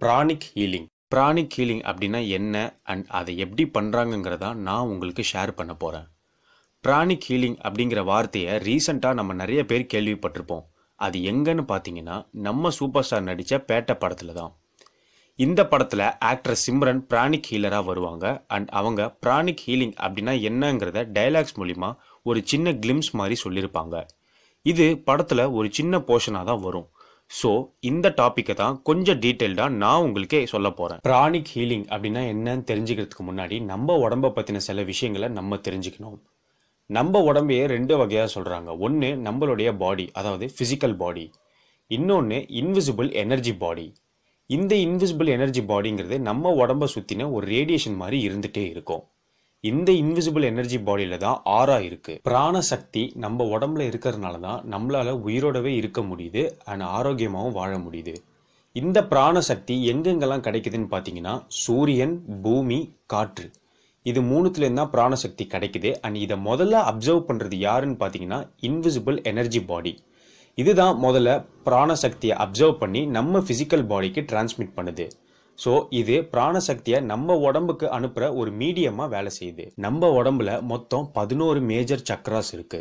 Pranic healing. Pranic healing அப்படின்னா என்ன and அதை எப்படி பண்ணுறாங்கங்கிறதா நான் உங்களுக்கு ஷேர் பண்ண போகிறேன். பிராணிக் ஹீலிங் அப்படிங்கிற வார்த்தையை ரீசெண்டாக நம்ம நிறைய பேர் கேள்விப்பட்டிருப்போம். அது எங்கன்னு பார்த்தீங்கன்னா நம்ம சூப்பர் ஸ்டார் நடித்த பேட்ட படத்தில் தான். இந்த படத்தில் ஆக்டர் சிம்ரன் பிராணிக் ஹீலராக வருவாங்க. அண்ட் அவங்க பிராணிக் ஹீலிங் அப்படின்னா என்னங்கிறத டைலாக்ஸ் மூலிமா ஒரு சின்ன கிளிம்ஸ் மாதிரி சொல்லியிருப்பாங்க. இது படத்தில் ஒரு சின்ன போர்ஷனாக தான் வரும். ஸோ இந்த டாப்பிக்கை தான் கொஞ்சம் டீட்டெயில்டாக நான் உங்களுக்கே சொல்ல போகிறேன். பிராணிக் ஹீலிங் அப்படின்னா என்னன்னு தெரிஞ்சுக்கிறதுக்கு முன்னாடி நம்ம உடம்பை பற்றின சில விஷயங்களை நம்ம தெரிஞ்சுக்கணும். நம்ம உடம்பையே ரெண்டு வகையாக சொல்கிறாங்க. ஒன்று நம்மளுடைய பாடி, அதாவது ஃபிசிக்கல் பாடி. இன்னொன்று இன்விசிபிள் எனர்ஜி பாடி. இந்த இன்விசிபிள் எனர்ஜி பாடிங்கிறது நம்ம உடம்பை சுற்றின ஒரு ரேடியேஷன் மாதிரி இருந்துகிட்டே இருக்கும். இந்த இன்விசிபிள் எனர்ஜி பாடியில தான் ஆரா இருக்கு. பிராண சக்தி நம்ம உடம்புல இருக்கிறதுனால தான் நம்மளால உயிரோடவே இருக்க முடியுது அண்ட் ஆரோக்கியமாகவும் வாழ முடியுது. இந்த பிராண சக்தி எங்கெங்கெல்லாம் கிடைக்குதுன்னு பார்த்தீங்கன்னா சூரியன், பூமி, காற்று, இது மூணுத்துலேருந்து தான் பிராணசக்தி கிடைக்குது. அண்ட் இதை முதல்ல அப்சர்வ் பண்ணுறது யாருன்னு பார்த்தீங்கன்னா இன்விசிபிள் எனர்ஜி பாடி. இதுதான் முதல்ல பிராணசக்தியை அப்சர்வ் பண்ணி நம்ம ஃபிசிக்கல் பாடிக்கு டிரான்ஸ்மிட் பண்ணுது. ஸோ இது பிராணசக்தியை நம்ம உடம்புக்கு அனுப்புகிற ஒரு மீடியமாக வேலை செய்யுது. நம்ம உடம்புல மொத்தம் 11 மேஜர் சக்ராஸ் இருக்கு.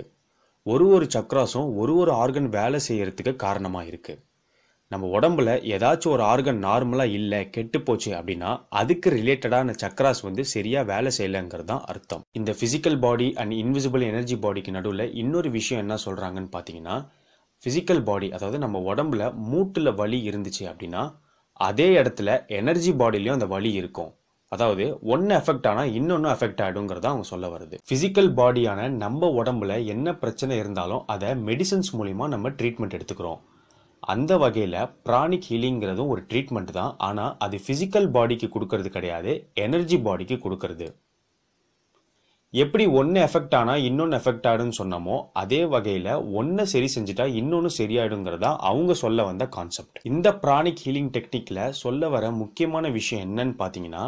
ஒரு சக்ராஸும் ஒரு ஆர்கன் வேலை செய்யறதுக்கு காரணமாக இருக்கு. நம்ம உடம்புல ஏதாச்சும் ஒரு ஆர்கன் நார்மலாக இல்லை, கெட்டு போச்சு அப்படின்னா அதுக்கு ரிலேட்டடான சக்ராஸ் சரியாக வேலை செய்யலைங்கிறது தான் அர்த்தம். இந்த physical body and invisible energy பாடிக்கு நடுவில் இன்னொரு விஷயம் என்ன சொல்கிறாங்கன்னு பார்த்தீங்கன்னா, ஃபிசிக்கல் பாடி, அதாவது நம்ம உடம்புல மூட்டில் வலி இருந்துச்சு அப்படின்னா அதே இடத்துல எனர்ஜி பாடியிலையும் அந்த வலி இருக்கும். அதாவது ஒன்று எஃபெக்ட் ஆனால் இன்னொன்று எஃபெக்ட் ஆகிடுங்கிறத அவங்க சொல்ல வருது. ஃபிசிக்கல் பாடியான நம்ம உடம்புல என்ன பிரச்சனை இருந்தாலும் அதை மெடிசன்ஸ் மூலிமா நம்ம ட்ரீட்மெண்ட் எடுத்துக்கிறோம். அந்த வகையில் பிராணிக் ஹீலிங்கிறதும் ஒரு ட்ரீட்மெண்ட் தான். ஆனால் அது ஃபிசிக்கல் பாடிக்கு கொடுக்கறது கிடையாது, எனர்ஜி பாடிக்கு கொடுக்கறது. எப்படி ஒன்று எஃபெக்ட் ஆனால் இன்னொன்று எஃபெக்ட் ஆகிடும்னு சொன்னமோ அதே வகையில் ஒன்று சரி செஞ்சுட்டா இன்னொன்று சரியாயிடுங்கிறதா அவங்க சொல்ல வந்த கான்செப்ட். இந்த பிராணிக் ஹீலிங் டெக்னிக்கில் சொல்ல வர முக்கியமான விஷயம் என்னன்னு பார்த்தீங்கன்னா,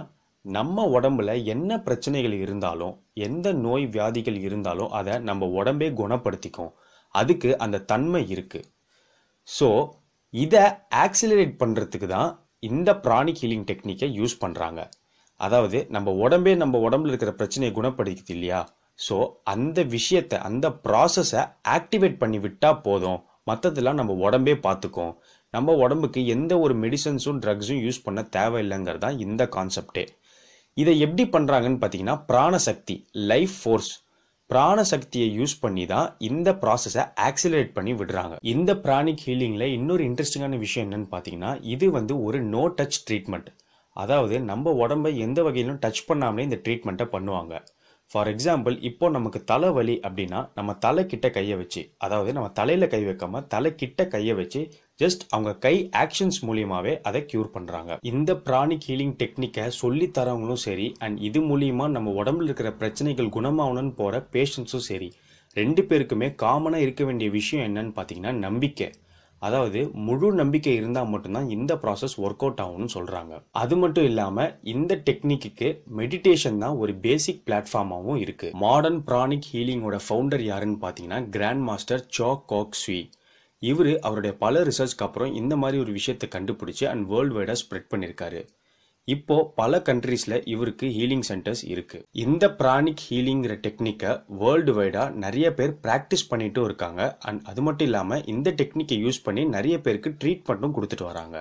நம்ம உடம்புல என்ன பிரச்சனைகள் இருந்தாலும், எந்த நோய் வியாதிகள் இருந்தாலும் அதை நம்ம உடம்பே குணப்படுத்திக்கும். அதுக்கு அந்த தன்மை இருக்கு. ஸோ இதை ஆக்சிலரேட் பண்ணுறதுக்கு தான் இந்த பிராணிக் ஹீலிங் டெக்னிக்கை யூஸ் பண்ணுறாங்க. அதாவது நம்ம உடம்புல இருக்கிற பிரச்சனையை குணப்படுத்திக்குது இல்லையா? ஸோ அந்த விஷயத்தை, அந்த ப்ராசஸை ஆக்டிவேட் பண்ணி விட்டால் போதும், மற்றதெல்லாம் நம்ம உடம்பே பார்த்துக்கும். நம்ம உடம்புக்கு எந்த ஒரு மெடிசன்ஸும் ட்ரக்ஸும் யூஸ் பண்ண தேவையில்லைங்கிறது தான் இந்த கான்செப்டே. இதை எப்படி பண்ணுறாங்கன்னு பார்த்தீங்கன்னா, பிராணசக்தி, லைஃப் ஃபோர்ஸ், பிராணசக்தியை யூஸ் பண்ணி தான் இந்த ப்ராசஸை ஆக்சிலரேட் பண்ணி விடுறாங்க. இந்த பிராணிக் ஹீலிங்கில் இன்னொரு இன்ட்ரெஸ்டிங்கான விஷயம் என்னன்னு பார்த்தீங்கன்னா, இது ஒரு நோ டச் ட்ரீட்மெண்ட். அதாவது நம்ம உடம்பை எந்த வகையிலும் டச் பண்ணாமலே இந்த ட்ரீட்மெண்ட்டை பண்ணுவாங்க. ஃபார் எக்ஸாம்பிள், இப்போ நமக்கு தலைவலி அப்படின்னா நம்ம தலை கிட்ட கையை வச்சு, அதாவது நம்ம தலையில் கை வைக்காம தலை கிட்ட கையை வச்சு ஜஸ்ட் அவங்க கை ஆக்ஷன்ஸ் மூலியமாகவே அதை க்யூர் பண்ணுறாங்க. இந்த பிராணிக் ஹீலிங் டெக்னிக்கை சொல்லி தரவங்களும் சரி, அண்ட் இது மூலியமாக நம்ம உடம்புல இருக்கிற பிரச்சனைகள் குணமாகணும்னு போகிற பேஷண்ட்ஸும் சரி, ரெண்டு பேருக்குமே காமனாக இருக்க வேண்டிய விஷயம் என்னன்னு பார்த்தீங்கன்னா நம்பிக்கை. அதாவது முழு நம்பிக்கை இருந்தால் மட்டும்தான் இந்த ப்ராசஸ் ஒர்க் அவுட் ஆகும்னு சொல்கிறாங்க. அது மட்டும் இல்லாமல் இந்த டெக்னிக்கு மெடிடேஷன் தான் ஒரு பேசிக் பிளாட்ஃபார்மாகவும் இருக்குது. மாடர்ன் பிராணிக் ஹீலிங்கோட ஃபவுண்டர் யாருன்னு பார்த்தீங்கன்னா கிராண்ட் மாஸ்டர் சோ கோக் ஸ்வி. அவருடைய பல ரிசர்ச்க்கு அப்புறம் இந்த மாதிரி ஒரு விஷயத்தை கண்டுபிடிச்சி அண்ட் வேர்ல்டு வைடாக ஸ்ப்ரெட் பண்ணியிருக்காரு. இப்போ பல கண்ட்ரீஸ்ல இவருக்கு ஹீலிங் சென்டர்ஸ் இருக்கு. இந்த பிராணிக் ஹீலிங்கிற டெக்னிக்கை வேர்ல்டு வைடா நிறைய பேர் பிராக்டிஸ் பண்ணிட்டும் இருக்காங்க. அண்ட் அது மட்டும் இல்லாமல் இந்த டெக்னிக்கை யூஸ் பண்ணி நிறைய பேருக்கு ட்ரீட்மெண்ட்டும் கொடுத்துட்டு வராங்க.